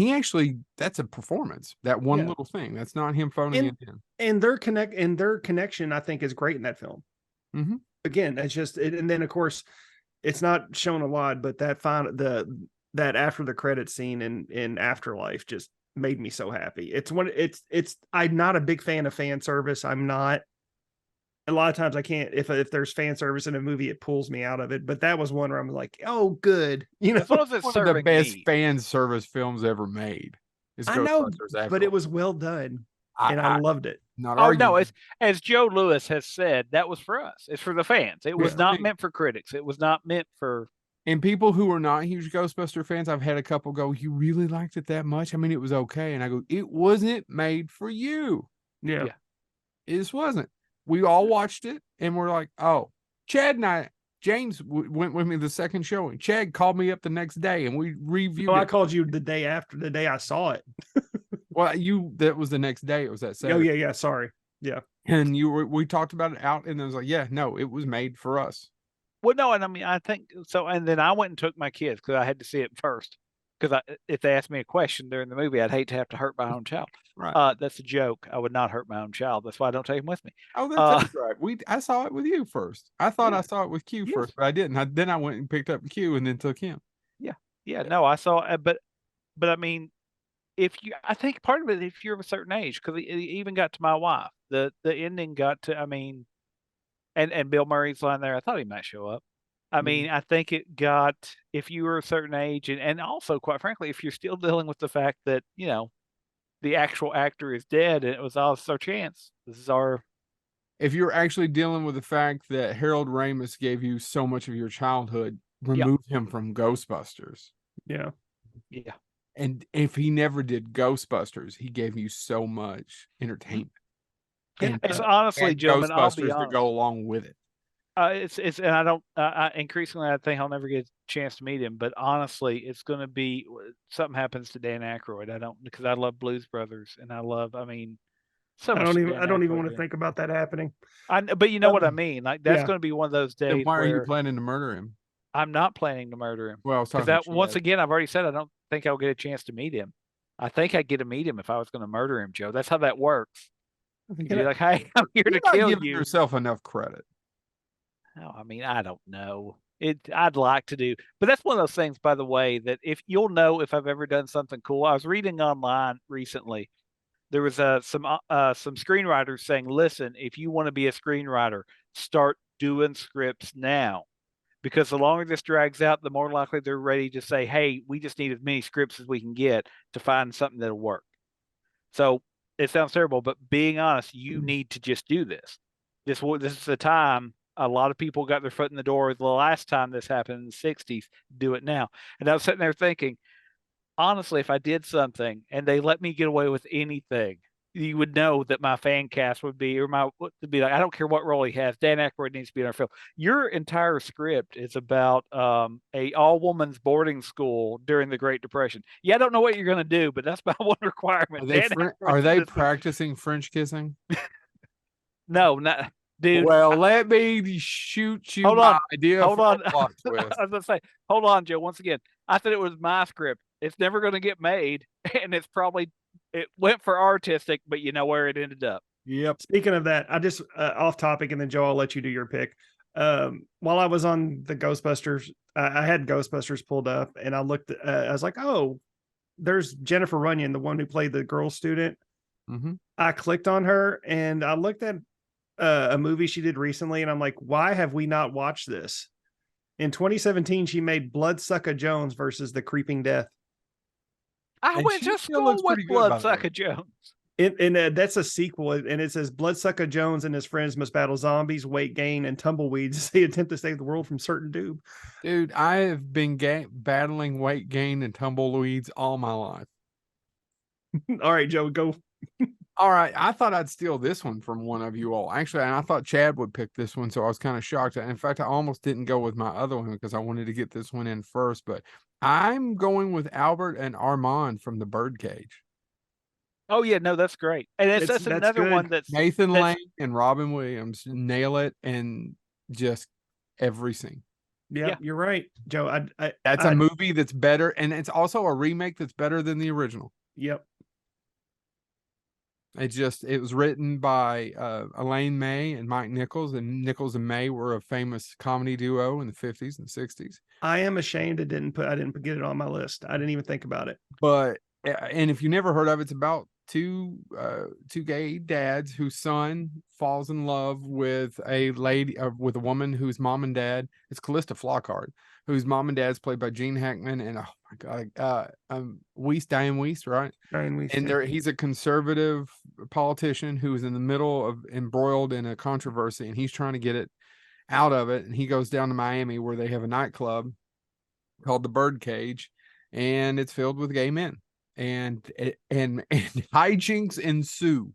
[SPEAKER 1] that's a performance. That one little thing. That's not him phoning it in.
[SPEAKER 3] And their connection, I think, is great in that film.
[SPEAKER 1] Mm-hmm.
[SPEAKER 3] Again, it's just, and then of course, it's not shown a lot, but that after the credit scene in Afterlife just made me so happy. It's I'm not a big fan of fan service. I'm not. A lot of times I can't, if there's fan service in a movie, it pulls me out of it. But that was one where I'm like, oh, good.
[SPEAKER 2] As long as it's
[SPEAKER 1] One of the
[SPEAKER 2] serving
[SPEAKER 1] best
[SPEAKER 2] me.
[SPEAKER 1] fan service films ever made. Is
[SPEAKER 3] I know,
[SPEAKER 1] Ghostbusters
[SPEAKER 3] but it was well done, and I loved it.
[SPEAKER 1] Not
[SPEAKER 2] Oh no,
[SPEAKER 1] arguing.
[SPEAKER 2] as Joe Lewis has said, that was for us. It's for the fans. It was
[SPEAKER 1] Yeah.
[SPEAKER 2] not meant for critics. It was not meant for.
[SPEAKER 1] And people who are not huge Ghostbuster fans, I've had a couple go, "You really liked it that much?" I mean, it was okay, and I go, "It wasn't made for you.
[SPEAKER 3] Yeah.
[SPEAKER 1] It just wasn't." We all watched it, and we're like, "Oh." Chad and James went with me the second showing. Chad called me up the next day, and we reviewed
[SPEAKER 3] Oh,
[SPEAKER 1] it.
[SPEAKER 3] I called you the day after, the day I saw it.
[SPEAKER 1] Well, that was the next day. It was that
[SPEAKER 3] Oh
[SPEAKER 1] Saturday.
[SPEAKER 3] yeah, sorry. Yeah.
[SPEAKER 1] And we talked about it out, and I was like, "Yeah, no, it was made for us."
[SPEAKER 2] Well, no, and I mean, I think so. And then I went and took my kids because I had to see it first. Because if they asked me a question during the movie, I'd hate to have to hurt my own child.
[SPEAKER 1] Right.
[SPEAKER 2] That's a joke. I would not hurt my own child. That's why I don't take him with me.
[SPEAKER 1] Oh, that's right. I saw it with you first. I thought
[SPEAKER 2] Yeah.
[SPEAKER 1] I saw it with Q
[SPEAKER 2] Yes.
[SPEAKER 1] first, but I didn't. Then I went and picked up Q and then took him.
[SPEAKER 2] Yeah, no, I saw, but I mean, I think part of it, if you're of a certain age, because it even got to my wife, the ending got to, I mean, and Bill Murray's line there, I thought he might show up. I
[SPEAKER 1] Mhm.
[SPEAKER 2] mean, I think it got, if you were a certain age, and also, quite frankly, if you're still dealing with the fact that, the actual actor is dead and it was all our chance. This is our.
[SPEAKER 1] If you're actually dealing with the fact that Harold Ramis gave you so much of your childhood, remove him from Ghostbusters.
[SPEAKER 3] Yeah.
[SPEAKER 2] Yeah.
[SPEAKER 1] And if he never did Ghostbusters, he gave you so much entertainment.
[SPEAKER 3] Yeah.
[SPEAKER 2] It's honestly,
[SPEAKER 1] and
[SPEAKER 2] gentlemen, I'll be
[SPEAKER 1] Ghostbusters to
[SPEAKER 2] honest.
[SPEAKER 1] go along with it.
[SPEAKER 2] It's and I don't increasingly I think I'll never get a chance to meet him, but honestly, it's going to be something happens to Dan Aykroyd. I don't, because I love Blues Brothers and I mean, so
[SPEAKER 3] I
[SPEAKER 2] much.
[SPEAKER 3] don't even want to think about that happening.
[SPEAKER 2] But you know what I mean? Like, that's
[SPEAKER 3] Yeah.
[SPEAKER 2] going to be one of those
[SPEAKER 1] Then
[SPEAKER 2] days
[SPEAKER 1] why are you
[SPEAKER 2] where
[SPEAKER 1] planning to murder him?
[SPEAKER 2] I'm not planning to murder him.
[SPEAKER 1] Well, I was
[SPEAKER 2] Because
[SPEAKER 1] talking to
[SPEAKER 2] once
[SPEAKER 1] Chad.
[SPEAKER 2] again, I've already said I don't think I'll get a chance to meet him. I think I'd get to meet him if I was going to murder him, Joe. That's how that works. You'd be like, "Hey, I'm here
[SPEAKER 1] You're
[SPEAKER 2] to
[SPEAKER 1] not
[SPEAKER 2] kill
[SPEAKER 1] giving
[SPEAKER 2] you."
[SPEAKER 1] yourself enough credit.
[SPEAKER 2] No, I mean, I don't know. I'd like to do, but that's one of those things, by the way, that if you'll know if I've ever done something cool. I was reading online recently. There was some screenwriters saying, "Listen, if you want to be a screenwriter, start doing scripts now, because the longer this drags out, the more likely they're ready to say, hey, we just need as many scripts as we can get to find something that'll work." So it sounds terrible, but being honest, you need to just do this. This is the time. A lot of people got their foot in the door the last time this happened in the 60s. Do it now. And I was sitting there thinking, honestly, if I did something and they let me get away with anything, you would know that my fan cast would be, would be like, I don't care what role he has, Dan Aykroyd needs to be in our film. Your entire script is about a all-women's boarding school during the Great Depression. Yeah, I don't know what you're going to do, but that's my one requirement.
[SPEAKER 1] Are they practicing French kissing?
[SPEAKER 2] No, not. Dude,
[SPEAKER 1] well, let me shoot you
[SPEAKER 2] hold
[SPEAKER 1] my
[SPEAKER 2] on,
[SPEAKER 1] idea.
[SPEAKER 2] Hold on.
[SPEAKER 1] I was
[SPEAKER 2] going to say, hold on, Joe. Once again, I thought it was my script. It's never going to get made, and it went for artistic, but you know where it ended up.
[SPEAKER 1] Yep.
[SPEAKER 3] Speaking of that, I just off topic, and then Joe, I'll let you do your pick. While I was on the Ghostbusters, I had Ghostbusters pulled up, and I looked. I was like, oh, there's Jennifer Runyon, the one who played the girl student.
[SPEAKER 1] Mm-hmm.
[SPEAKER 3] I clicked on her, and I looked at a movie she did recently, and I'm like, why have we not watched this? In 2017, she made Bloodsucker Jones versus the Creeping Death.
[SPEAKER 2] I went to school with Bloodsucker Jones.
[SPEAKER 3] And that's a sequel, and it says Bloodsucker Jones and his friends must battle zombies, weight gain, and tumbleweeds as they attempt to save the world from certain doom.
[SPEAKER 1] Dude, I have been battling weight gain and tumbleweeds all my life.
[SPEAKER 3] All right, Joe, go.
[SPEAKER 1] All right, I thought I'd steal this one from one of you all. Actually, and I thought Chad would pick this one, so I was kind of shocked. In fact, I almost didn't go with my other one because I wanted to get this one in first, but I'm going with Albert and Armand from The Birdcage.
[SPEAKER 2] Oh yeah, no, that's great. And that's another good one that's
[SPEAKER 1] Nathan Lane and Robin Williams nail it in just every scene.
[SPEAKER 3] Yeah, you're right, Joe.
[SPEAKER 1] That's a movie that's better, and it's also a remake that's better than the original.
[SPEAKER 3] Yep.
[SPEAKER 1] It was written by Elaine May and Mike Nichols, and Nichols and May were a famous comedy duo in the 50s and 60s.
[SPEAKER 3] I am ashamed I didn't get it on my list. I didn't even think about it.
[SPEAKER 1] But and if you never heard of it, it's about two gay dads whose son falls in love with a lady, with a woman whose mom and dad, it's Callista Flockhart, whose mom and dad's played by Gene Hackman and, oh my God, Diane Wiest, right?
[SPEAKER 3] Diane Wiest,
[SPEAKER 1] And he's a conservative politician who is in the middle of embroiled in a controversy, and he's trying to get it out of it. And he goes down to Miami where they have a nightclub called the Birdcage, and it's filled with gay men, and hijinks ensue.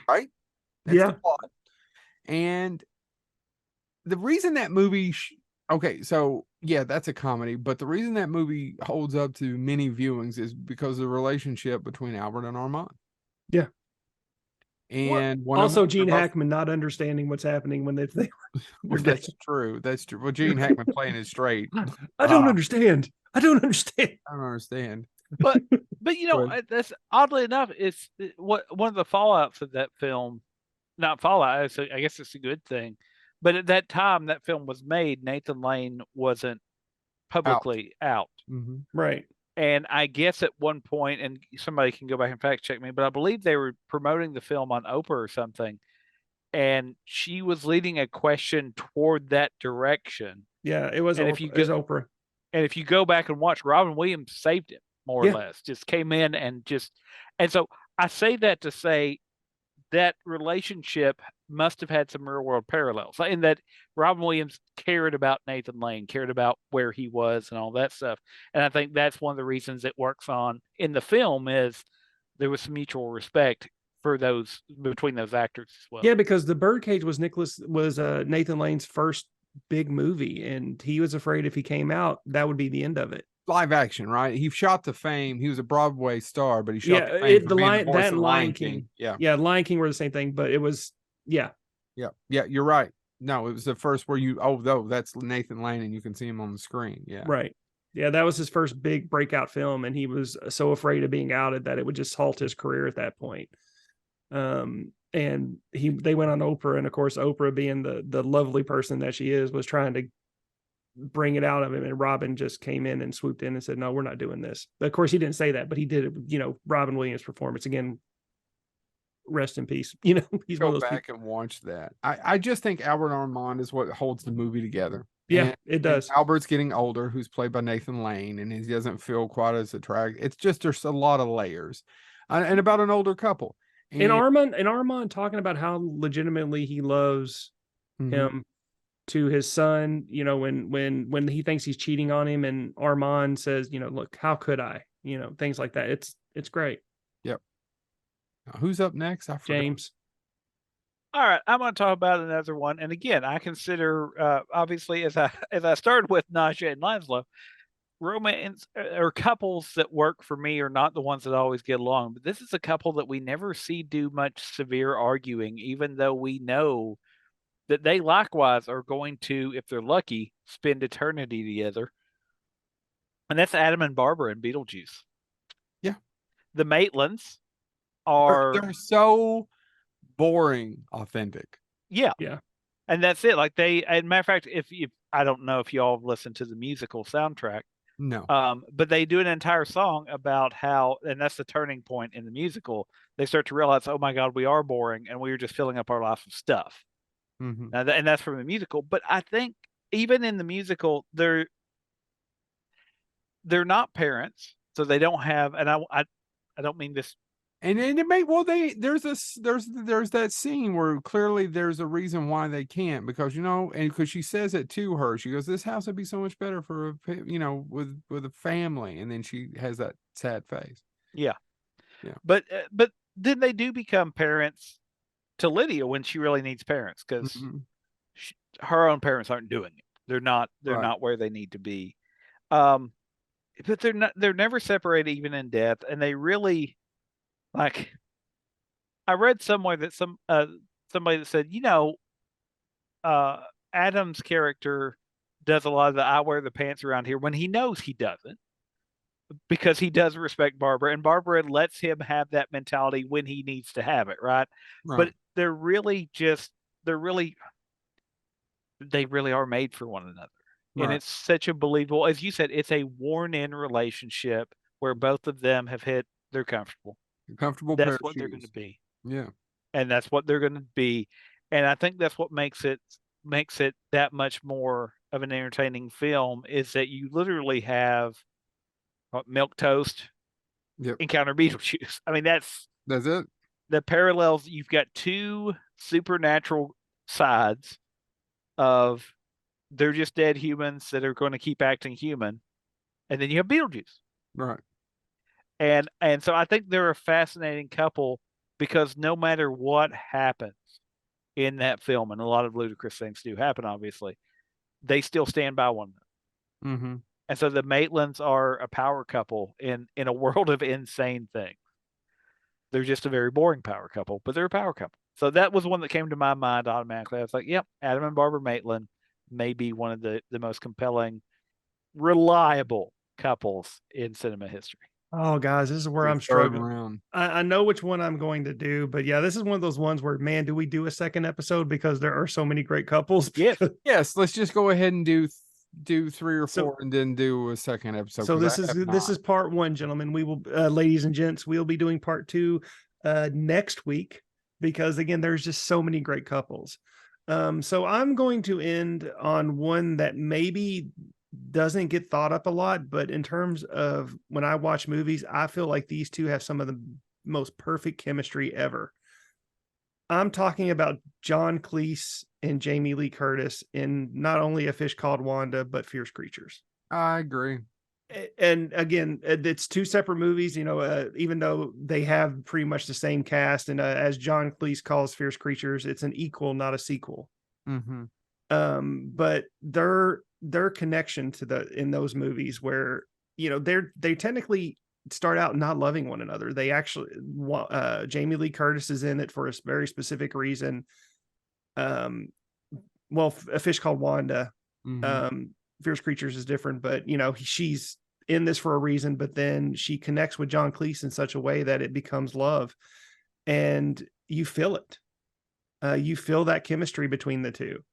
[SPEAKER 1] Right? That's the plot. And the reason that movie, okay, so yeah, that's a comedy, but the reason that movie holds up to many viewings is because of the relationship between Albert and Armand.
[SPEAKER 3] Yeah.
[SPEAKER 1] And
[SPEAKER 3] also Gene Hackman not understanding what's happening when they
[SPEAKER 1] well, that's true. That's true. Well, Gene Hackman playing it straight.
[SPEAKER 3] I don't understand. I don't understand.
[SPEAKER 2] But you know, that's oddly enough, it's one of the fallouts of that film. Not fallout. I guess it's a good thing. But at that time that film was made, Nathan Lane wasn't publicly out.
[SPEAKER 1] Mm-hmm.
[SPEAKER 3] Right.
[SPEAKER 2] And I guess at one point, and somebody can go back and fact check me, but I believe they were promoting the film on Oprah or something, and she was leading a question toward that direction.
[SPEAKER 3] Yeah, it was. Oprah.
[SPEAKER 2] And if you go back and watch, Robin Williams saved it more or less. Just came in and so I say that to say that relationship must have had some real world parallels in that Robin Williams cared about Nathan Lane, cared about where he was and all that stuff. And I think that's one of the reasons it works on in the film is there was some mutual respect for those between those actors as well.
[SPEAKER 3] Yeah, because The Birdcage was Nathan Lane's first big movie, and he was afraid if he came out, that would be the end of it.
[SPEAKER 1] Live action, right? He shot to fame. He was a Broadway star, but he shot to fame
[SPEAKER 3] that Lion King. Yeah, Lion King were the same thing, but it was yeah.
[SPEAKER 1] You're right. No, it was the first where that's Nathan Lane, and you can see him on the screen. Yeah,
[SPEAKER 3] right. Yeah, that was his first big breakout film, and he was so afraid of being outed that it would just halt his career at that point. And they went on Oprah, and of course, Oprah, being the lovely person that she is, was trying to bring it out of him, and Robin just came in and swooped in and said, "No, we're not doing this." But of course, he didn't say that, but he did it. You know, Robin Williams' performance again. Rest in peace. You know, he's
[SPEAKER 1] go back and watch that. I just think Albert Armand is what holds the movie together.
[SPEAKER 3] Yeah, it does.
[SPEAKER 1] Albert's getting older, who's played by Nathan Lane, and he doesn't feel quite as attractive. It's just there's a lot of layers, and about an older couple.
[SPEAKER 3] And Armand talking about how legitimately he loves him to his son, you know, when he thinks he's cheating on him, and Armand says, you know, look, how could I, you know, things like that. It's great.
[SPEAKER 1] Yep. Now, who's up next?
[SPEAKER 3] James.
[SPEAKER 2] All right, I'm going to talk about another one, and again, I consider obviously as I started with Nadja and Laszlo, romance or couples that work for me are not the ones that always get along. But this is a couple that we never see do much severe arguing, even though we know that they likewise are going to, if they're lucky, spend eternity together. And that's Adam and Barbara in Beetlejuice.
[SPEAKER 1] Yeah.
[SPEAKER 2] The Maitlands they're
[SPEAKER 1] so boring authentic.
[SPEAKER 2] Yeah.
[SPEAKER 3] Yeah.
[SPEAKER 2] And that's it. Like as a matter of fact, if I don't know if y'all have listened to the musical soundtrack.
[SPEAKER 1] No.
[SPEAKER 2] But they do an entire song about how, and that's the turning point in the musical. They start to realize, oh my God, we are boring, and we are just filling up our life with stuff.
[SPEAKER 1] Mm-hmm.
[SPEAKER 2] And that's from the musical. But I think even in the musical, they're not parents, so they don't have. And I don't mean this.
[SPEAKER 1] And it may there's that scene where clearly there's a reason why they can't, because and because she says it to her, she goes, "This house would be so much better for with a family," and then she has that sad face.
[SPEAKER 2] Yeah. But then they do become parents to Lydia when she really needs parents, because her own parents aren't doing it. They're not where they need to be. But they're never separated even in death, and they really. Like, I read somewhere that somebody that said, Adam's character does a lot of the I wear the pants around here when he knows he doesn't. because he does respect Barbara, and Barbara lets him have that mentality when he needs to have it, right? But they're really they really are made for one another. And it's such a believable, as you said, it's a worn in relationship where both of them have hit, they're comfortable. That's what they're going to be.
[SPEAKER 1] Yeah.
[SPEAKER 2] And that's what they're going to be. And I think that's what makes it that much more of an entertaining film, is that you literally have milk toast, encounter Beetlejuice. I mean, that's
[SPEAKER 1] it.
[SPEAKER 2] The parallels. You've got two supernatural sides of, they're just dead humans that are going to keep acting human, and then you have Beetlejuice.
[SPEAKER 1] Right.
[SPEAKER 2] And so I think they're a fascinating couple, because no matter what happens in that film, and a lot of ludicrous things do happen, obviously, they still stand by one another.
[SPEAKER 1] Mm-hmm.
[SPEAKER 2] And so the Maitlands are a power couple in a world of insane things. They're just a very boring power couple, but they're a power couple. So that was one that came to my mind automatically. I was like, yep, Adam and Barbara Maitland may be one of the most compelling, reliable couples in cinema history.
[SPEAKER 3] Oh, guys, this is where I'm struggling. I know which one I'm going to do, but yeah, this is one of those ones where, man, do we do a second episode, because there are so many great couples?
[SPEAKER 1] Yes. Let's just go ahead and do 3 or 4, and then do a second episode.
[SPEAKER 3] So this is part 1, gentlemen. We will, ladies and gents, we'll be doing part 2 next week, because again, there's just so many great couples. So I'm going to end on one that maybe doesn't get thought up a lot, but in terms of when I watch movies, I feel like these two have some of the most perfect chemistry ever. I'm talking about John Cleese and Jamie Lee Curtis in not only A Fish Called Wanda, but Fierce Creatures.
[SPEAKER 1] I agree.
[SPEAKER 3] And again, it's 2 separate movies, even though they have pretty much the same cast. And as John Cleese calls Fierce Creatures, it's an equal, not a sequel.
[SPEAKER 1] Mm-hmm.
[SPEAKER 3] But their connection in those movies, where they technically start out not loving one another. They actually, Jamie Lee Curtis is in it for a very specific reason. A Fish Called Wanda.
[SPEAKER 1] Mm-hmm.
[SPEAKER 3] Fierce Creatures is different, but she's in this for a reason. But then she connects with John Cleese in such a way that it becomes love, and you feel it. You feel that chemistry between the two.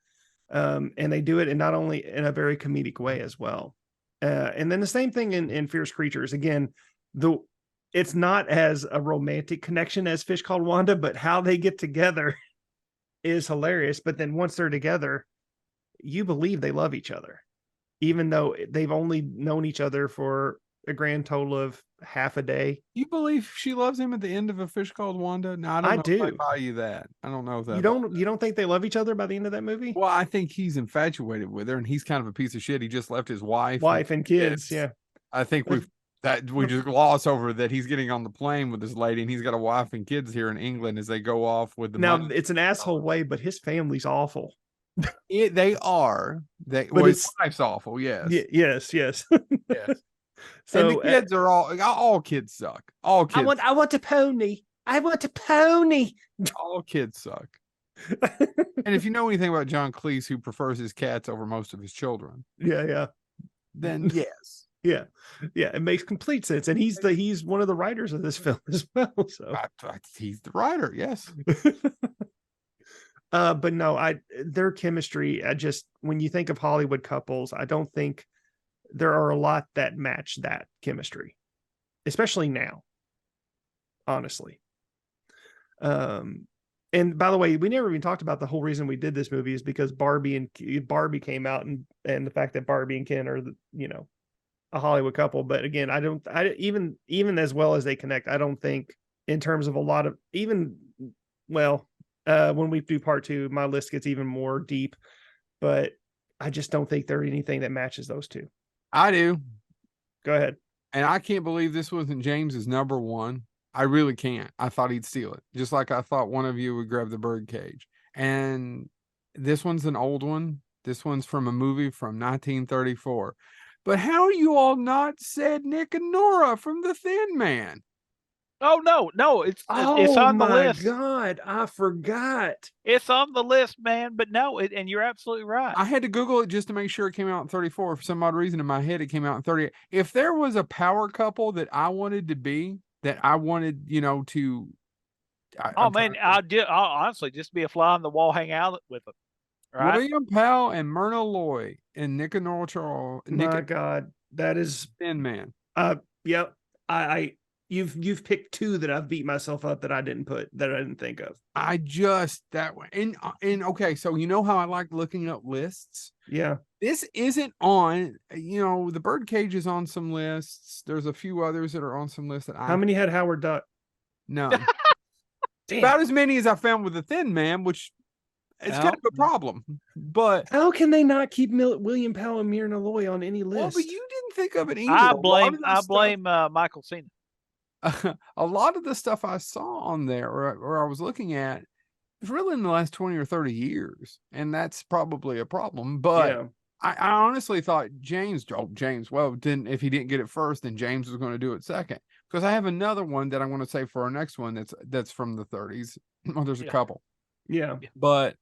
[SPEAKER 3] And they do it in not only in a very comedic way as well. And then the same thing in Fierce Creatures. Again, it's not as a romantic connection as Fish Called Wanda, but how they get together is hilarious. But then once they're together, you believe they love each other, even though they've only known each other for a grand total of half a day.
[SPEAKER 1] You believe she loves him at the end of A Fish Called Wanda? No, I don't know if I buy you that. I don't know if that.
[SPEAKER 3] You don't think they love each other by the end of that movie?
[SPEAKER 1] Well, I think he's infatuated with her, and he's kind of a piece of shit. He just left his wife
[SPEAKER 3] and kids. Yeah.
[SPEAKER 1] I think we just gloss over that he's getting on the plane with this lady, and he's got a wife and kids here in England as they go off with the money.
[SPEAKER 3] It's an asshole way, but his family's awful.
[SPEAKER 1] They are. His wife's awful. Yes.
[SPEAKER 3] Yes.
[SPEAKER 1] Yes. So and the kids are all kids suck. All kids.
[SPEAKER 3] I want a pony. I want a pony.
[SPEAKER 1] All kids suck. And if you know anything about John Cleese, who prefers his cats over most of his children, then yes.
[SPEAKER 3] Yeah, it makes complete sense. And he's one of the writers of this film as well. So
[SPEAKER 1] he's the writer, yes.
[SPEAKER 3] But no, their chemistry, when you think of Hollywood couples, I don't think there are a lot that match that chemistry, especially now, honestly. And by the way, we never even talked about the whole reason we did this movie is because Barbie came out, and the fact that Barbie and Ken are a Hollywood couple. But again, even as well as they connect, I don't think in terms of a lot of when we do part 2, my list gets even more deep, but I just don't think there's anything that matches those two.
[SPEAKER 1] I do.
[SPEAKER 3] Go ahead.
[SPEAKER 1] And I can't believe this wasn't James's number 1. I really can't. I thought he'd steal it, just like I thought one of you would grab the birdcage. And this one's an old one. This one's from a movie from 1934. But how are you all not said Nick and Nora from The Thin Man?
[SPEAKER 2] Oh no, it's
[SPEAKER 3] Oh
[SPEAKER 2] on the
[SPEAKER 3] my
[SPEAKER 2] list.
[SPEAKER 3] God, I forgot.
[SPEAKER 2] It's on the list, man. But no, and you're absolutely right.
[SPEAKER 1] I had to Google it just to make sure it came out in 34. For some odd reason in my head, it came out in 38. If there was a power couple that I wanted to be, that I wanted, to.
[SPEAKER 2] Oh
[SPEAKER 1] I'm trying
[SPEAKER 2] man,
[SPEAKER 1] to
[SPEAKER 2] I'll honestly just be a fly on the wall, hang out with them. Right?
[SPEAKER 1] William Powell and Myrna Loy and Nick and Nora Charles,
[SPEAKER 3] My
[SPEAKER 1] Nick
[SPEAKER 3] God, that is
[SPEAKER 1] Thin Man.
[SPEAKER 3] yep. I you've picked two that I've beat myself up that I didn't think of.
[SPEAKER 1] I just that way. And okay, so you know how I like looking up lists?
[SPEAKER 3] Yeah.
[SPEAKER 1] This isn't on, the Birdcage is on some lists. There's a few others that are on some lists that
[SPEAKER 3] How many had Howard Duck?
[SPEAKER 1] None.
[SPEAKER 3] Damn.
[SPEAKER 1] About as many as I found with the Thin Man, which is kind of a problem. But
[SPEAKER 3] how can they not keep William Powell and Myrna Loy on any list?
[SPEAKER 1] well, but you didn't think of it either.
[SPEAKER 2] I blame Michael Cena.
[SPEAKER 1] A lot of the stuff I saw on there or I was looking at was really in the last 20 or 30 years. And that's probably a problem. But
[SPEAKER 3] Yeah.
[SPEAKER 1] I honestly thought James, if he didn't get it first, then James was going to do it second. Because I have another one that I want to say for our next one that's from the 30s. Well, there's a couple.
[SPEAKER 3] Yeah.
[SPEAKER 1] But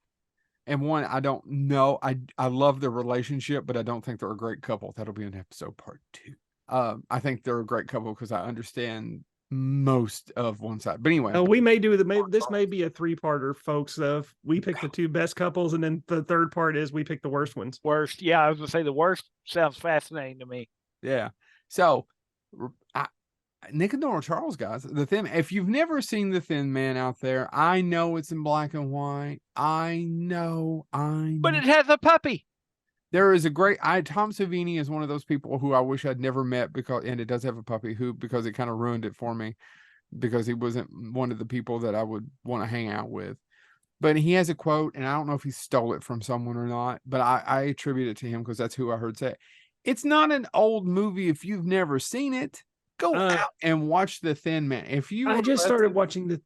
[SPEAKER 1] and one I don't know. I love their relationship, but I don't think they're a great couple. That'll be in episode part 2. I think they're a great couple because I understand most of one side. But anyway,
[SPEAKER 3] we may do this may be a 3-parter, folks. Of we pick the 2 best couples, and then the 3rd part is we pick the worst ones.
[SPEAKER 2] Worst, yeah, I was gonna say the worst sounds fascinating to me.
[SPEAKER 1] Yeah. So, Nick and Nora Charles, guys, the Thin. If you've never seen the Thin Man out there, I know it's in black and white. I know.
[SPEAKER 2] But it has a puppy.
[SPEAKER 1] There is a great Tom Savini is one of those people who I wish I'd never met and it does have a puppy because it kind of ruined it for me because he wasn't one of the people that I would want to hang out with. But he has a quote, and I don't know if he stole it from someone or not, but I attribute it to him because that's who I heard say it. It's not an old movie if you've never seen it. Go out and watch The Thin Man. I just started watching the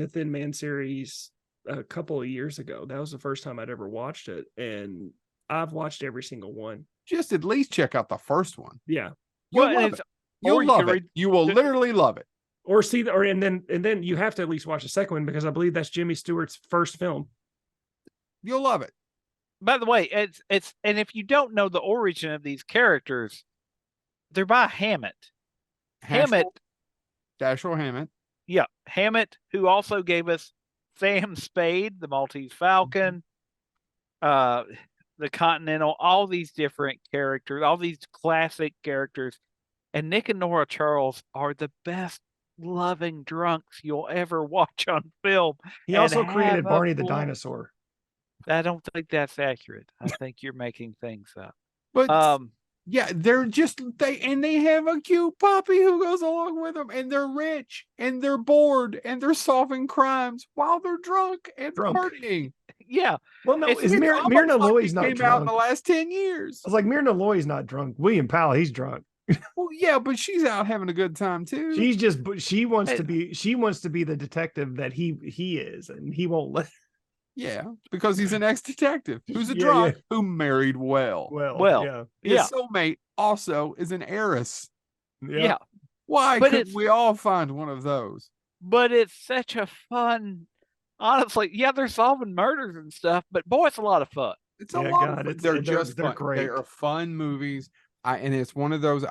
[SPEAKER 1] Thin Man series a couple of years ago. That was the first time I'd ever watched it, and I've watched every single one. Just at least check out the first one. Yeah. You'll love it. You will literally love it. Or see and then you have to at least watch the second one because I believe that's Jimmy Stewart's first film. You'll love it.
[SPEAKER 2] By the way, it's and if you don't know the origin of these characters, they're by Hammett.
[SPEAKER 1] Dashiell Hammett.
[SPEAKER 2] Yeah, Hammett, who also gave us Sam Spade, the Maltese Falcon, the Continental, all these different characters, all these classic characters. And Nick and Nora Charles are the best loving drunks you'll ever watch on film.
[SPEAKER 3] He also created Barney the Dinosaur.
[SPEAKER 2] I don't think that's accurate. I think you're making things up.
[SPEAKER 1] But yeah, they're they have a cute puppy who goes along with them, and they're rich and they're bored and they're solving crimes while they're drunk and partying.
[SPEAKER 2] Yeah.
[SPEAKER 3] Well, no, Myrna Loy's not
[SPEAKER 1] came
[SPEAKER 3] drunk.
[SPEAKER 1] Out in the last 10 years.
[SPEAKER 3] I was like, Myrna Loy's not drunk. William Powell, he's drunk.
[SPEAKER 1] Well, yeah, but she's out having a good time too.
[SPEAKER 3] She wants to be the detective that he is, and he won't let.
[SPEAKER 1] Yeah, because he's an ex-detective who's a drunk who married well.
[SPEAKER 3] Well,
[SPEAKER 1] His soulmate also is an heiress.
[SPEAKER 2] Yeah.
[SPEAKER 1] Why couldn't we all find one of those?
[SPEAKER 2] But it's such a fun. Honestly, yeah, they're solving murders and stuff, but boy, it's a lot of fun.
[SPEAKER 1] It's a lot. They're great. They are fun movies. And it's one of those.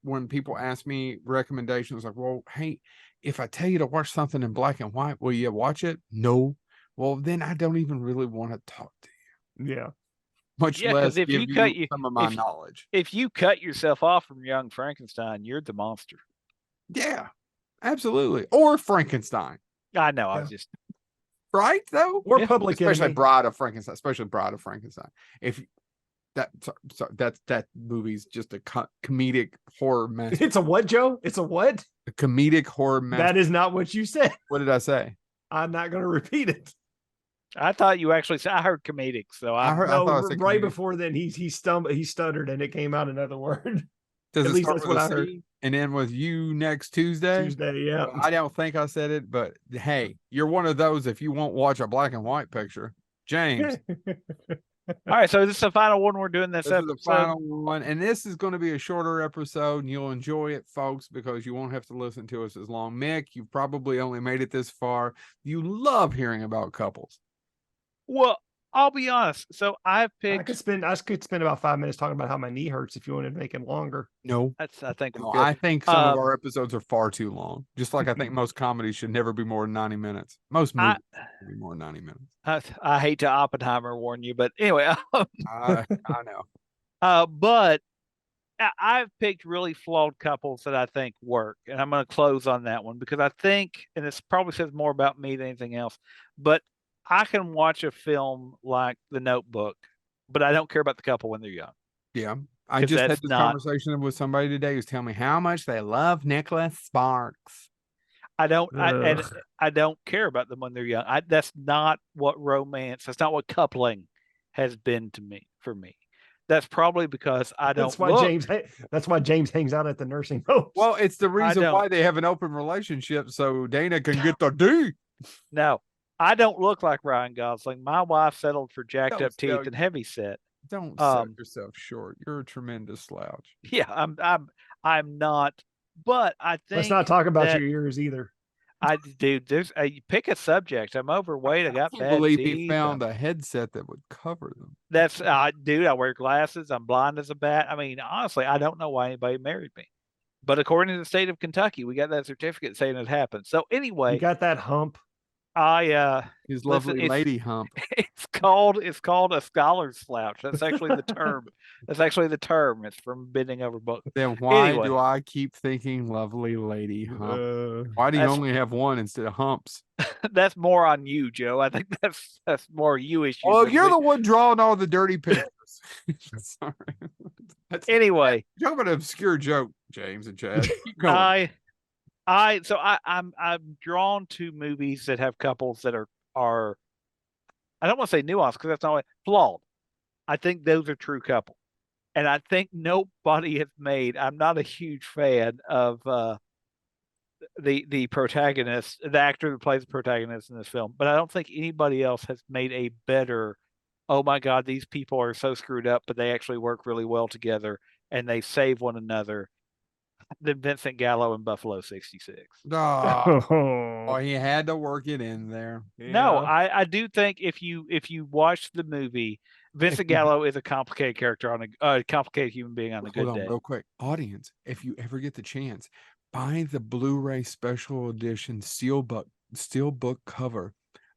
[SPEAKER 1] When people ask me recommendations, like, well, hey, if I tell you to watch something in black and white, will you watch it? No. Well, then I don't even really want to talk to you. Yeah. Much less if give you some of my knowledge.
[SPEAKER 2] If you cut yourself off from Young Frankenstein, you're the monster.
[SPEAKER 1] Yeah, absolutely. Or Frankenstein.
[SPEAKER 2] I know. I was just
[SPEAKER 1] right though.
[SPEAKER 3] Or Public Enemy.
[SPEAKER 1] Especially Bride of Frankenstein. If that movie's just a comedic horror mess.
[SPEAKER 3] It's a what, Joe? It's a what?
[SPEAKER 1] A comedic horror mess.
[SPEAKER 3] That is not what you said.
[SPEAKER 1] What did I say?
[SPEAKER 3] I'm not going to repeat it.
[SPEAKER 2] I thought you actually said. I heard comedic, so I
[SPEAKER 3] thought right before then he stuttered and it came out another word.
[SPEAKER 1] Does at least that's what I heard. And then with you next Tuesday.
[SPEAKER 3] Yeah.
[SPEAKER 1] I don't think I said it, but hey, you're one of those if you won't watch a black and white picture. James,
[SPEAKER 2] All right, so this is the final one we're doing this
[SPEAKER 1] This is
[SPEAKER 2] episode.
[SPEAKER 1] the final one, and this is going to be a shorter episode, and you'll enjoy it, folks, because you won't have to listen to us as long. Mick, you've probably only made it this far. You love hearing about couples.
[SPEAKER 2] Well, I'll be honest. So I've
[SPEAKER 3] I
[SPEAKER 2] picked.
[SPEAKER 3] could spend about 5 minutes talking about how my knee hurts if you wanted to make it longer.
[SPEAKER 1] No,
[SPEAKER 2] I think we're
[SPEAKER 1] no,
[SPEAKER 2] good.
[SPEAKER 1] I think some of our episodes are far too long. Just like I think most comedies should never be more than 90 minutes. Most movies should be more than 90 minutes.
[SPEAKER 2] I hate to Oppenheimer warn you, but anyway.
[SPEAKER 1] I know.
[SPEAKER 2] But I've picked really flawed couples that I think work, and I'm going to close on that one because I think, and this probably says more about me than anything else, but I can watch a film like The Notebook, but I don't care about the couple when they're young.
[SPEAKER 1] Yeah. I just had this conversation with somebody today who's telling me how much they love Nicholas Sparks.
[SPEAKER 2] I don't care about them when they're young. That's not what romance, that's not what coupling has been for me. That's probably because I don't.
[SPEAKER 3] That's why James hangs out at the nursing home.
[SPEAKER 1] Well, it's the reason why they have an open relationship, so Dana can get the D.
[SPEAKER 2] No, I don't look like Ryan Gosling. My wife settled for jacked up teeth and heavy set.
[SPEAKER 1] Don't sell yourself short. You're a tremendous slouch.
[SPEAKER 2] Yeah, I'm not. But I think
[SPEAKER 3] let's not talk about your ears either.
[SPEAKER 2] There's pick a subject. I'm overweight. I got bad
[SPEAKER 1] believe
[SPEAKER 2] teeth.
[SPEAKER 1] He found a headset that would cover them.
[SPEAKER 2] That's I wear glasses. I'm blind as a bat. I mean, honestly, I don't know why anybody married me. But according to the state of Kentucky, we got that certificate saying it happened. So anyway,
[SPEAKER 3] you got that hump.
[SPEAKER 1] His lovely lady hump.
[SPEAKER 2] It's called a scholar's slouch. That's actually the term. It's from bending over books.
[SPEAKER 1] Then why do I keep thinking lovely lady hump? Why do you only have one instead of humps?
[SPEAKER 2] That's more on you, Joe. I think that's more you issue.
[SPEAKER 1] Oh, you're the one drawing all the dirty pictures. Sorry.
[SPEAKER 2] Anyway,
[SPEAKER 1] you're talking about an obscure joke, James and Chad. Keep
[SPEAKER 2] going. I'm drawn to movies that have couples that are I don't want to say nuanced because that's not flawed. I think those are true couples. And I think nobody has made, I'm not a huge fan of the protagonist, the actor that plays the protagonist in this film, but I don't think anybody else has made a better, oh my God, these people are so screwed up, but they actually work really well together and they save one another, than Vincent Gallo in Buffalo 66.
[SPEAKER 1] Oh, he had to work it in there.
[SPEAKER 2] Yeah. No, I do think if you watch the movie, Vincent Gallo is a complicated character on a complicated human being on a good day.
[SPEAKER 1] Real quick, audience, if you ever get the chance, buy the Blu-ray special edition steelbook cover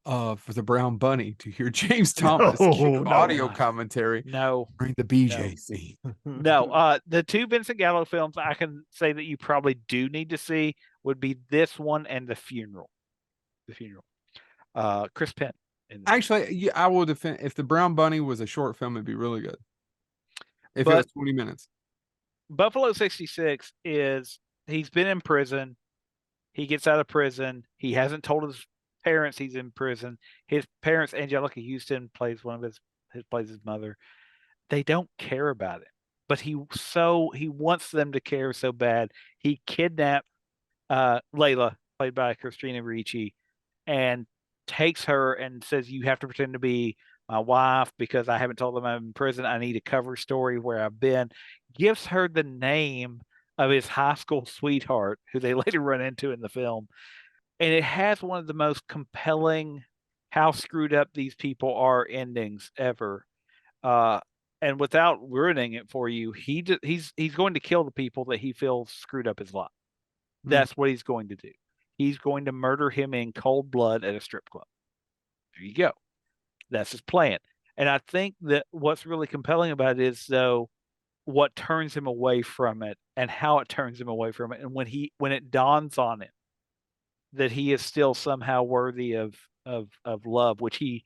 [SPEAKER 1] for the Brown Bunny to hear James Thomas audio commentary.
[SPEAKER 2] No,
[SPEAKER 1] during the BJ scene.
[SPEAKER 2] No, the two Vincent Gallo films I can say that you probably do need to see would be this one and The Funeral. Chris Penn.
[SPEAKER 1] Actually, I will defend if the Brown Bunny was a short film, it'd be really good. If it was 20 minutes.
[SPEAKER 2] Buffalo 66 he's been in prison. He gets out of prison. He hasn't told his parents he's in prison. His parents, Angelica Houston plays plays his mother. They don't care about it, but he wants them to care so bad. He kidnapped Layla, played by Christina Ricci, and takes her and says, "You have to pretend to be my wife because I haven't told them I'm in prison. I need a cover story where I've been." Gives her the name of his high school sweetheart, who they later run into in the film. And it has one of the most compelling how screwed up these people are endings ever. And without ruining it for you, he's going to kill the people that he feels screwed up his life. That's what he's going to do. He's going to murder him in cold blood at a strip club. There you go. That's his plan. And I think that what's really compelling about it is, though, what turns him away from it and how it turns him away from it. And when it dawns on him that he is still somehow worthy of love, which he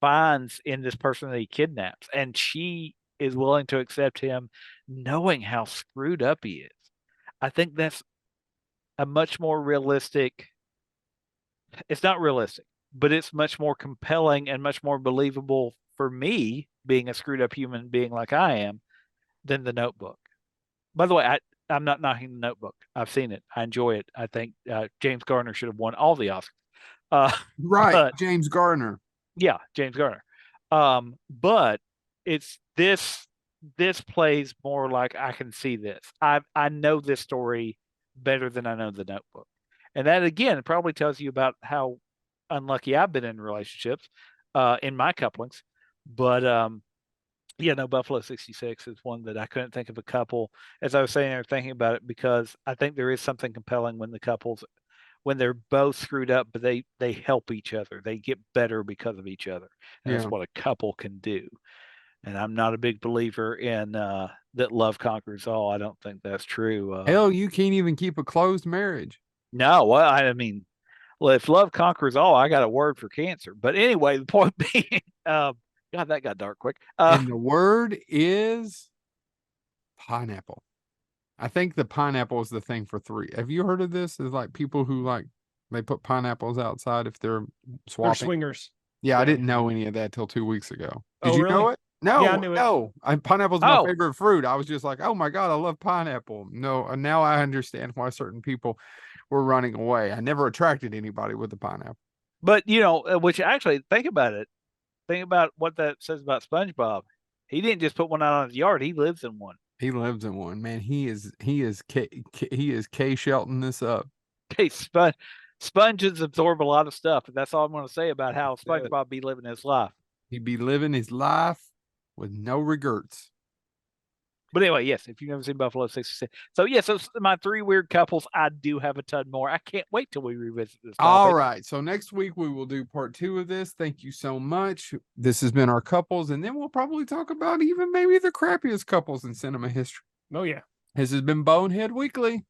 [SPEAKER 2] finds in this person that he kidnaps, and she is willing to accept him knowing how screwed up he is. I think that's a much more realistic, it's not realistic, but it's much more compelling and much more believable for me, being a screwed up human being like I am, than The Notebook. By the way, I'm not knocking The Notebook. I've seen it. I enjoy it. I think James Garner should have won all the Oscars.
[SPEAKER 1] Right, James Garner.
[SPEAKER 2] Yeah, James Garner. But it's this plays more like I can see this. I know this story better than I know the Notebook. And that again probably tells you about how unlucky I've been in relationships, in my couplings. But yeah, no, Buffalo 66 is one that I couldn't think of a couple as I was saying there thinking about it, because I think there is something compelling when the couples, when they're both screwed up, but they help each other. They get better because of each other. And that's what a couple can do. And I'm not a big believer in that love conquers all. I don't think that's true.
[SPEAKER 1] Hell, you can't even keep a closed marriage.
[SPEAKER 2] No, well, I mean, well, if love conquers all, I got a word for cancer. But anyway, the point being, God, that got dark quick.
[SPEAKER 1] And the word is pineapple. I think the pineapple is the thing for 3. Have you heard of this? It's like people who like they put pineapples outside if they're swapping.
[SPEAKER 3] They're swingers.
[SPEAKER 1] Yeah, I didn't know any of that till 2 weeks ago. Did
[SPEAKER 3] Oh,
[SPEAKER 1] you
[SPEAKER 3] really?
[SPEAKER 1] know it? No,
[SPEAKER 3] Yeah, I knew it.
[SPEAKER 1] no. Pineapple's my favorite fruit. I was just like, oh my God, I love pineapple. No, and now I understand why certain people were running away. I never attracted anybody with a pineapple.
[SPEAKER 2] But which actually, think about it. Think about what that says about SpongeBob. He didn't just put one out on his yard. He lives in one.
[SPEAKER 1] He lives in one, man. He is K Shelton this up.
[SPEAKER 2] Okay, sponges absorb a lot of stuff, and that's all I'm going to say about how SpongeBob be living his life.
[SPEAKER 1] He'd be living his life with no regrets.
[SPEAKER 2] But anyway, yes, if you've never seen Buffalo 66. So, yeah, so my 3 weird couples, I do have a ton more. I can't wait till we revisit this topic.
[SPEAKER 1] All right. So next week we will do part 2 of this. Thank you so much. This has been our couples, and then we'll probably talk about even maybe the crappiest couples in cinema history.
[SPEAKER 3] Oh, yeah.
[SPEAKER 1] This has been Bonehead Weekly.